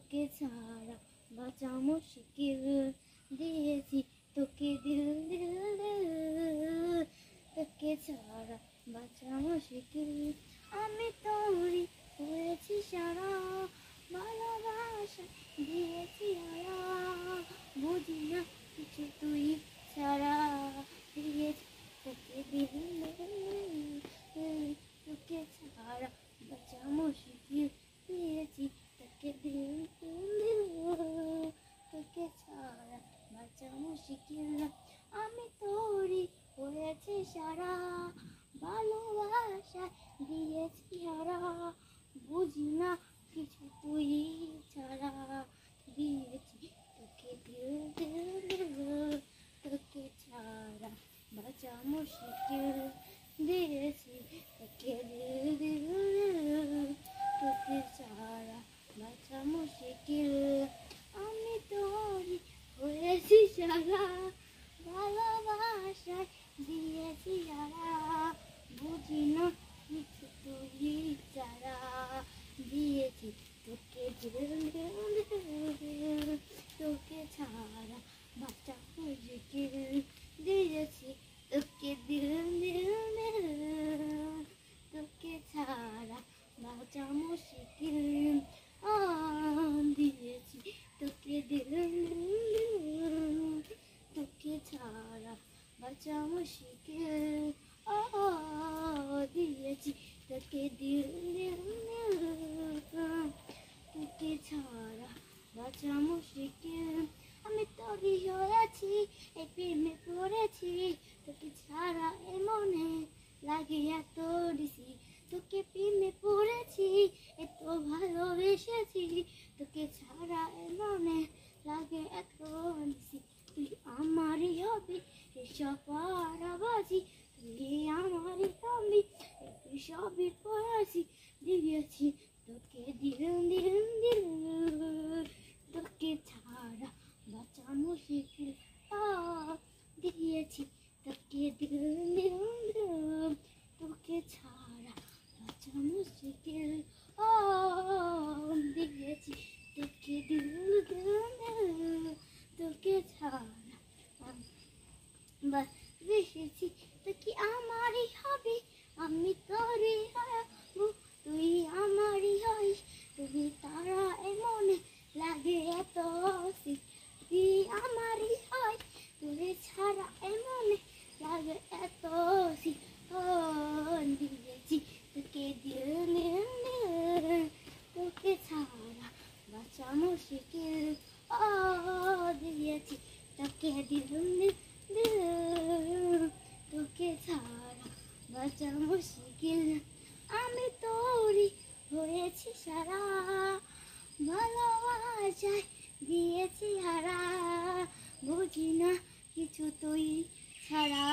তোকে ছাড়া বাঁচা মুশকিল, দিয়েছি তোকে দিল দিল দিল, তোকে ছাড়া বাঁচা মুশকিল। আমি তোরই হয়েছি সারা, ভালোবাসা দিয়েছি হারা, বুঝি না কিছু তুই ছাড়া, দিয়েছি তোকে দিল দিল, তোকে ছাড়া বাঁচা মুশকিল, দিয়েছি তোকে দিল দিল, তোকে ছাড়া বাঁচা মুশকিল। আমি তোরই হয়েছি সারা, ভালোবাসা দিয়েছি হারা, বুঝি না কিছু তুই ছাড়া, দিয়েছি তোকে দিল দিল দিল, তোকে ছাড়া বাঁচা মুশকিল, দিয়েছি তোকে দিল দিল দিল, তোকে ছাড়া বাঁচা মুশকিল। আমি তোরই হয়েছি সারা, ভালোবাসা দিয়েছি হারা, বুঝি না কিছু তুই ছাড়া, দিয়েছি তোকে দিল দিল দিল, তোকে ছাড়া বাঁচা মুশকিল, দিয়েছি তোকে দিল দিল দিল, তোকে ছাড়া বাঁচা মুশকিল, দিয়েছি তোকে দিল দিল, তোকে ছাড়া বাঁচা মুশকিল, দিয়েছি তোকে দিল দিল দিল, তোকে ছাড়া বাঁচা মুশকিল। আমি তোরই হয়েছি, এই প্রেমে পড়েছি, তোকে ছাড়া এ মনে লাগে এত দিছি, তোকে প্রেমে পড়েছি, এত ভালোবেসেছি, তোকে ছাড়া এ মনে লাগে এত দিছি, তুই আমারই হবি এসব পারাবাজি, তুই আমারই হবি তুই সবই পড়েছি, দিয়েছি তোকে দিল দিল দিল, তোকে ছাড়া বাঁচা মুশকিল, দিয়েছি তোকে দিল দিল দিল, তোকে ছাড়া বাঁচা মুশকিল, দিয়েছি তোকে দিল দিল দিল, তোকে ছাড়া বেসেছি, তোকে আমারই হবি আমি তোরই হবো, তুই আমারই হইস, তুই তারা এ মনে লাগে এত, তুই আমারই হয়, তুই ছাড়া এ মনে লাগে এত, দিয়েছি তোকে দিল দিল দিল, তোকে ছাড়া বাঁচা মুশকিল, দিয়েছি তোকে দিল দিল, তোকে ছাড়া বাঁচা মুশকিল। আমি তোরই হয়েছি সারা, ভালোবাসায় দিয়েছি হারা, বুঝি না কিছু তুই ছাড়া,